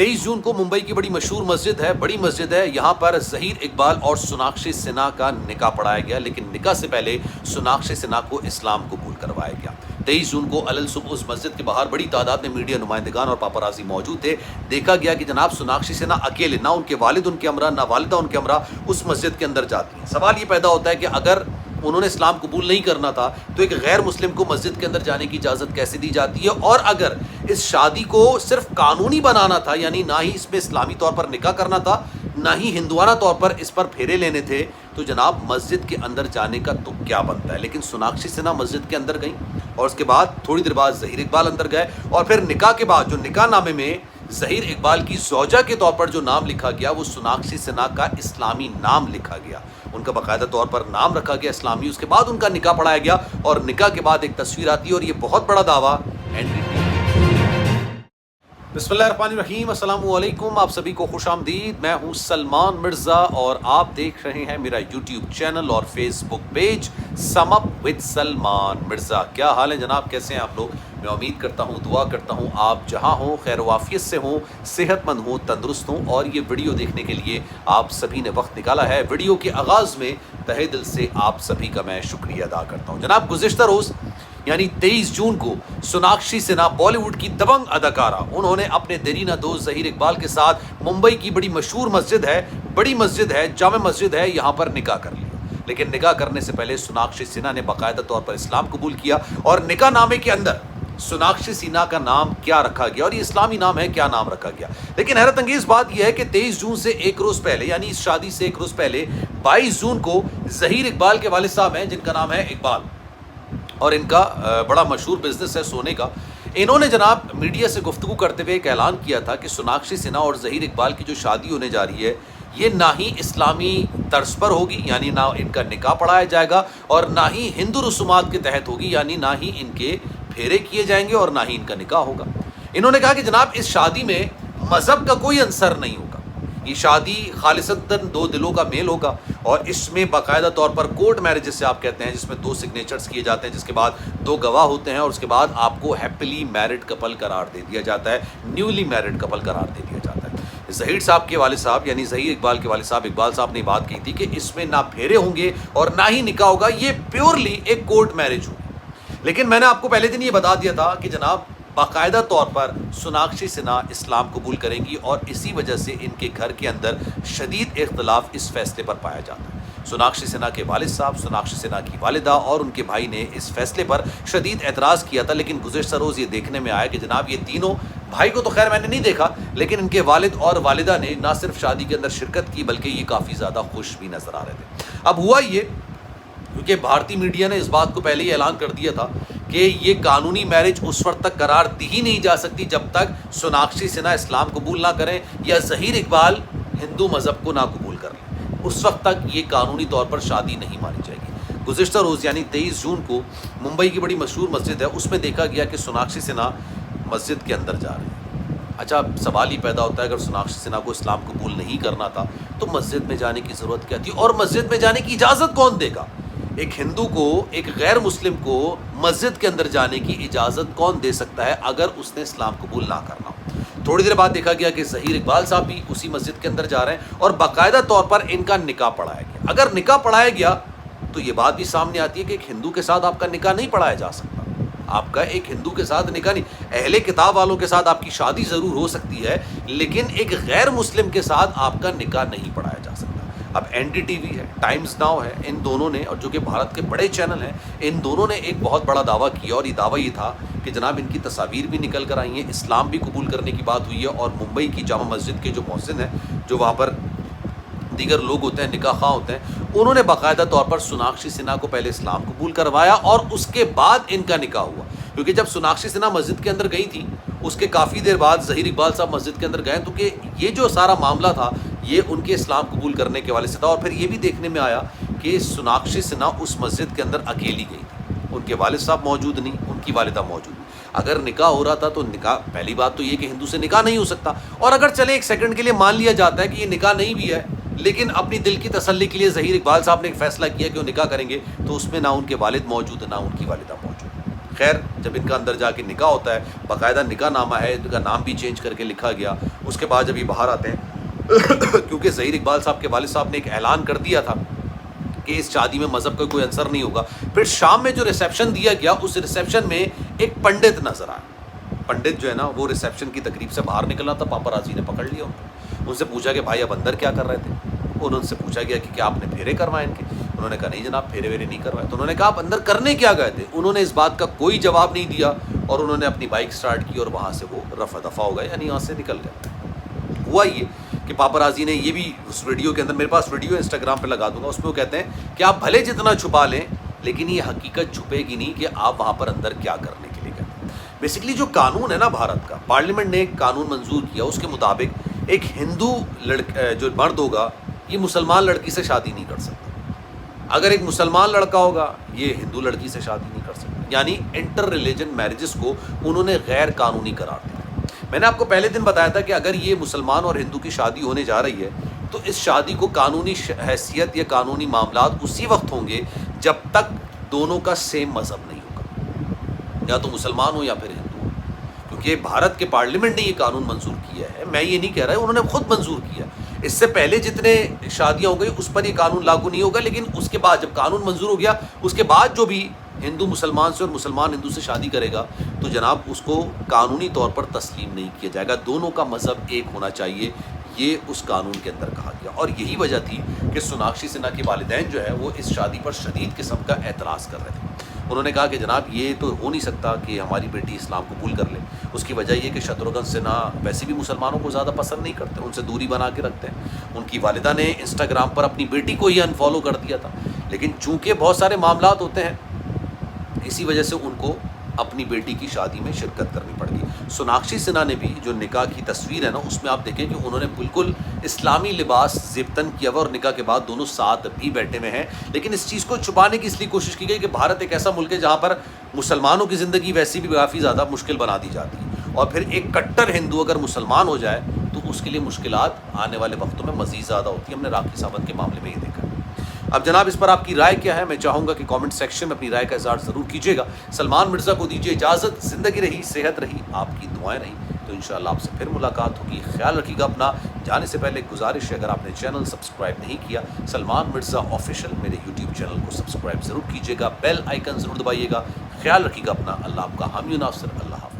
23 جون کو ممبئی کی بڑی مشہور مسجد ہے، بڑی مسجد ہے، یہاں پر ظہیر اقبال اور سوناکشی سنہا کا نکاح پڑھایا گیا، لیکن نکاح سے پہلے سوناکشی سنہا کو اسلام قبول کروایا گیا۔ 23 جون کو علل صبح اس مسجد کے باہر بڑی تعداد میں میڈیا نمائندگان اور پاپارازی موجود تھے۔ دیکھا گیا کہ جناب سوناکشی سنہا اکیلے، نہ ان کے والد ان کے ہمراہ، نہ والدہ ان کے ہمراہ اس مسجد کے اندر جاتی ہیں۔ سوال یہ پیدا ہوتا ہے کہ اگر انہوں نے اسلام قبول نہیں کرنا تھا تو ایک غیر مسلم کو مسجد کے اندر جانے کی اجازت کیسے دی جاتی ہے؟ اور اگر اس شادی کو صرف قانونی بنانا تھا، یعنی نہ ہی اس میں اسلامی طور پر نکاح کرنا تھا، نہ ہی ہندوانہ طور پر اس پر پھیرے لینے تھے، تو جناب مسجد کے اندر جانے کا تو کیا بنتا ہے؟ لیکن سوناکشی سنہا مسجد کے اندر گئیں اور اس کے بعد تھوڑی دیر بعد ظہیر اقبال اندر گئے، اور پھر نکاح کے بعد جو نکاح نامے میں ظہیر اقبال کی زوجہ کے طور پر جو نام لکھا گیا وہ سوناکشی سنہا کا اسلامی نام لکھا گیا، ان کا باقاعدہ طور پر نام رکھا گیا اسلامی۔ اس کے بعد ان کا نکاح پڑھایا گیا اور نکاح کے بعد ایک تصویر آتی ہے اور یہ بہت بڑا دعویٰ بسم اللہ الرحمن الرحیم، السلام علیکم، آپ سبھی کو خوش آمدید۔ میں ہوں سلمان مرزا اور آپ دیکھ رہے ہیں میرا یوٹیوب چینل اور Facebook page sum up with Salman Mirza. کیا حال ہے جناب، کیسے ہیں آپ لوگ؟ میں امید کرتا ہوں، دعا کرتا ہوں آپ جہاں ہوں خیر و عافیت سے ہوں، صحت مند ہوں، تندرست ہوں، اور یہ ویڈیو دیکھنے کے لیے آپ سبھی نے وقت نکالا ہے۔ ویڈیو کے آغاز میں تہہ دل سے آپ سبھی کا میں شکریہ ادا کرتا ہوں۔ جناب گزشتہ روز یعنی 23 جون کو سوناکشی سنہا بالی ووڈ کی دبنگ اداکارہ، انہوں نے اپنے دیرینہ دوست ظہیر اقبال کے ساتھ ممبئی کی بڑی مشہور مسجد ہے، بڑی مسجد ہے، جامع مسجد ہے، یہاں پر نکاح کر لیا۔ لیکن نکاح کرنے سے پہلے سوناکشی سنہا نے باقاعدہ طور پر اسلام قبول کیا، اور نکاح نامے کے اندر سوناکشی سنہا کا نام کیا رکھا گیا، اور یہ اسلامی نام ہے، کیا نام رکھا گیا۔ لیکن حیرت انگیز بات یہ ہے کہ 23 جون سے ایک روز پہلے، یعنی اس شادی سے ایک روز پہلے 22 جون کو ظہیر اقبال کے والد صاحب ہیں جن کا نام ہے اقبال، اور ان کا بڑا مشہور بزنس ہے سونے کا، انہوں نے جناب میڈیا سے گفتگو کرتے ہوئے ایک اعلان کیا تھا کہ سوناکشی سنہا اور ظہیر اقبال کی جو شادی ہونے جا رہی ہے یہ نہ ہی اسلامی طرز پر ہوگی، یعنی نہ ان کا نکاح پڑھایا جائے گا، اور نہ ہی ہندو رسومات کے تحت ہوگی، یعنی نہ ہی ان کے پھیرے کیے جائیں گے اور نہ ہی ان کا نکاح ہوگا۔ انہوں نے کہا کہ جناب اس شادی میں مذہب کا کوئی عنصر نہیں ہوگا، یہ شادی خالصتاً دو دلوں کا میل ہوگا، اور اس میں باقاعدہ طور پر کورٹ میرج جسے آپ کہتے ہیں، جس میں 2 سگنیچرز کیے جاتے ہیں، جس کے بعد 2 گواہ ہوتے ہیں، اور اس کے بعد آپ کو ہیپیلی میرڈ کپل قرار دے دیا جاتا ہے، نیولی میرڈ کپل قرار دے دیا جاتا ہے۔ ظہیر صاحب کے والد صاحب یعنی ظہیر اقبال کے والد صاحب اقبال صاحب نے بات کی تھی کہ اس میں نہ پھیرے ہوں گے اور نہ ہی نکاح ہوگا، یہ پیورلی ایک کورٹ میرج ہوگی۔ لیکن میں نے آپ کو پہلے دن یہ بتا دیا تھا کہ جناب باقاعدہ طور پر سوناکشی سنہا اسلام قبول کریں گی، اور اسی وجہ سے ان کے گھر کے اندر شدید اختلاف اس فیصلے پر پایا جاتا ہے۔ سوناکشی سنہا کے والد صاحب، سوناکشی سنہا کی والدہ اور ان کے بھائی نے اس فیصلے پر شدید اعتراض کیا تھا، لیکن گزشتہ روز یہ دیکھنے میں آیا کہ جناب یہ تینوں، بھائی کو تو خیر میں نے نہیں دیکھا، لیکن ان کے والد اور والدہ نے نہ صرف شادی کے اندر شرکت کی بلکہ یہ کافی زیادہ خوش بھی نظر آ رہے تھے۔ اب ہوا یہ کیونکہ بھارتی میڈیا نے اس بات کو پہلے ہی اعلان کر دیا تھا کہ یہ قانونی میرج اس وقت تک قرار دی ہی نہیں جا سکتی جب تک سوناکشی سنہا اسلام قبول نہ کریں یا ظہیر اقبال ہندو مذہب کو نہ قبول کر لیں، اس وقت تک یہ قانونی طور پر شادی نہیں مانی جائے گی۔ گزشتہ روز یعنی 23 جون کو ممبئی کی بڑی مشہور مسجد ہے، اس میں دیکھا گیا کہ سوناکشی سنہا مسجد کے اندر جا رہے ہیں۔ اچھا سوال ہی پیدا ہوتا ہے اگر سوناکشی سنہا کو اسلام قبول نہیں کرنا تھا تو مسجد میں جانے کی ضرورت کیا تھی، اور مسجد میں جانے کی اجازت کون دے گا؟ ایک ہندو کو، ایک غیر مسلم کو مسجد کے اندر جانے کی اجازت کون دے سکتا ہے اگر اس نے اسلام قبول نہ کرنا ہو؟ تھوڑی دیر بعد دیکھا گیا کہ ظہیر اقبال صاحب بھی اسی مسجد کے اندر جا رہے ہیں، اور باقاعدہ طور پر ان کا نکاح پڑھایا گیا۔ اگر نکاح پڑھایا گیا تو یہ بات بھی سامنے آتی ہے کہ ایک ہندو کے ساتھ آپ کا نکاح نہیں پڑھایا جا سکتا، آپ کا ایک ہندو کے ساتھ نکاح نہیں، اہل کتاب والوں کے ساتھ آپ کی شادی ضرور ہو سکتی ہے، لیکن ایک غیر مسلم کے ساتھ آپ کا نکاح نہیں پڑھایا جا سکتا۔ اب این ڈی ٹی وی ہے، ٹائمز ناؤ ہے، ان دونوں نے، اور جو کہ بھارت کے بڑے چینل ہیں، ان دونوں نے ایک بہت بڑا دعویٰ کیا، اور یہ دعویٰ یہ تھا کہ جناب ان کی تصاویر بھی نکل کر آئی ہیں، اسلام بھی قبول کرنے کی بات ہوئی ہے، اور ممبئی کی جامع مسجد کے جو محسن ہیں، جو وہاں پر دیگر لوگ ہوتے ہیں، نکاح خواہ ہوتے ہیں، انہوں نے باقاعدہ طور پر سوناکشی سنہا کو پہلے اسلام قبول کروایا اور اس کے بعد ان کا نکاح ہوا۔ کیونکہ جب سوناکشی سنہا مسجد کے اندر گئی تھی اس کے کافی دیر بعد ظہیر اقبال صاحب مسجد کے اندر گئے، تو کہ یہ جو سارا معاملہ تھا یہ ان کے اسلام قبول کرنے کے والے سے تھا، اور پھر یہ بھی دیکھنے میں آیا کہ سوناکشی سنہا اس مسجد کے اندر اکیلی گئی تھی، ان کے والد صاحب موجود نہیں، ان کی والدہ موجود نہیں۔ اگر نکاح ہو رہا تھا تو نکاح، پہلی بات تو یہ کہ ہندو سے نکاح نہیں ہو سکتا، اور اگر چلے ایک سیکنڈ کے لیے مان لیا جاتا ہے کہ یہ نکاح نہیں بھی ہے، لیکن اپنی دل کی تسلی کے لیے ظہیر اقبال صاحب نے ایک فیصلہ کیا کہ وہ نکاح کریں گے، تو اس میں نہ ان کے والد موجود نہ ان کی والدہ موجود۔ خیر جب ان کا اندر جا کے نکاح ہوتا ہے، باقاعدہ نکاح نامہ ہے، ان کا نام بھی چینج کر کے لکھا گیا، اس کے بعد جب یہ باہر آتے ہیں کیونکہ ظہیر اقبال صاحب کے والد صاحب نے ایک اعلان کر دیا تھا کہ اس شادی میں مذہب کا کوئی عنصر نہیں ہوگا، پھر شام میں جو ریسیپشن دیا گیا اس ریسیپشن میں ایک پنڈت نظر آیا، پنڈت جو ہے نا وہ ریسیپشن کی تقریب سے باہر نکلنا تھا، پاپارازی نے پکڑ لیا ان سے پوچھا کہ بھائی اب اندر کیا کر رہے تھے، ان سے پوچھا گیا کہ کیا آپ نے پھیرے کروائے ان کے، انہوں نے کہا نہیں جناب پھیرے ویرے نہیں کروائے، تو انہوں نے کہا آپ اندر کرنے کیا گئے تھے، انہوں نے اس بات کا کوئی جواب نہیں دیا اور انہوں نے اپنی بائک سٹارٹ کی اور وہاں سے وہ رفع دفع ہو گئے، یعنی یہاں سے نکل گئے۔ ہوا یہ کہ پاپارازی نے یہ بھی اس ویڈیو کے اندر، میرے پاس ویڈیو انسٹاگرام پہ لگا دوں گا، اس میں وہ کہتے ہیں کہ آپ بھلے جتنا چھپا لیں لیکن یہ حقیقت چھپے گی نہیں کہ آپ وہاں پر اندر کیا کرنے کے لیے گئے۔ بیسیکلی جو قانون ہے نا بھارت کا، پارلیمنٹ نے ایک قانون منظور کیا، اس کے مطابق ایک ہندو جو مرد ہوگا یہ مسلمان لڑکی سے شادی نہیں کر سکتا، اگر ایک مسلمان لڑکا ہوگا یہ ہندو لڑکی سے شادی نہیں کر سکتا، یعنی انٹر ریلیجن میرجز کو انہوں نے غیر قانونی قرار دیا۔ میں نے آپ کو پہلے دن بتایا تھا کہ اگر یہ مسلمان اور ہندو کی شادی ہونے جا رہی ہے تو اس شادی کو قانونی حیثیت یا قانونی معاملات اسی وقت ہوں گے جب تک دونوں کا سیم مذہب نہیں ہوگا، یا تو مسلمان ہو یا پھر ہندو ہو، کیونکہ بھارت کے پارلیمنٹ نے یہ قانون منظور کیا ہے، میں یہ نہیں کہہ رہا، انہوں نے خود منظور کیا۔ اس سے پہلے جتنے شادیاں ہو گئی اس پر یہ قانون لاگو نہیں ہوگا، لیکن اس کے بعد جب قانون منظور ہو گیا اس کے بعد جو بھی ہندو مسلمان سے اور مسلمان ہندو سے شادی کرے گا تو جناب اس کو قانونی طور پر تسلیم نہیں کیا جائے گا، دونوں کا مذہب ایک ہونا چاہیے، یہ اس قانون کے اندر کہا گیا۔ اور یہی وجہ تھی کہ سوناکشی سنہا کے والدین جو ہے وہ اس شادی پر شدید قسم کا اعتراض کر رہے تھے۔ انہوں نے کہا کہ جناب یہ تو ہو نہیں سکتا کہ ہماری بیٹی اسلام قبول کر لے، اس کی وجہ یہ کہ شتروگھن سنہا ویسے بھی مسلمانوں کو زیادہ پسند نہیں کرتے، ان سے دوری بنا کے رکھتے ہیں، ان کی والدہ نے انسٹاگرام پر اپنی بیٹی کو ہی انفالو کر دیا تھا، لیکن چونکہ بہت سارے معاملات ہوتے ہیں اسی وجہ سے ان کو اپنی بیٹی کی شادی میں شرکت کرنی پڑ گئی۔ سوناکشی سنہا نے بھی جو نکاح کی تصویر ہے نا اس میں آپ دیکھیں کہ انہوں نے بالکل اسلامی لباس زبطن کیا ہوا، اور نکاح کے بعد دونوں ساتھ بھی بیٹھے ہوئے ہیں، لیکن اس چیز کو چھپانے کی اس لیے کوشش کی گئی کہ بھارت ایک ایسا ملک ہے جہاں پر مسلمانوں کی زندگی ویسی بھی کافی زیادہ مشکل بنا دی جاتی ہے، اور پھر ایک کٹر ہندو اگر مسلمان ہو جائے تو اس کے لیے مشکلات آنے والے وقتوں میں مزید زیادہ ہوتی ہیں، ہم نے راکھی ساونت کے معاملے میں یہ دیکھا۔ اب جناب اس پر آپ کی رائے کیا ہے؟ میں چاہوں گا کہ کامنٹ سیکشن میں اپنی رائے کا اظہار ضرور کیجیے گا۔ سلمان مرزا کو دیجیے اجازت، زندگی رہی، صحت رہی، آپ کی دعائیں رہیں، تو انشاءاللہ آپ سے پھر ملاقات ہوگی۔ خیال رکھیے گا اپنا۔ جانے سے پہلے گزارش ہے اگر آپ نے چینل سبسکرائب نہیں کیا سلمان مرزا آفیشیل میرے یوٹیوب چینل کو سبسکرائب ضرور کیجیے گا، بیل آئیکن ضرور دبائیے گا۔ خیال رکھیے گا اپنا، اللہ آپ کا حامی و ناصر، اللہ حافظ۔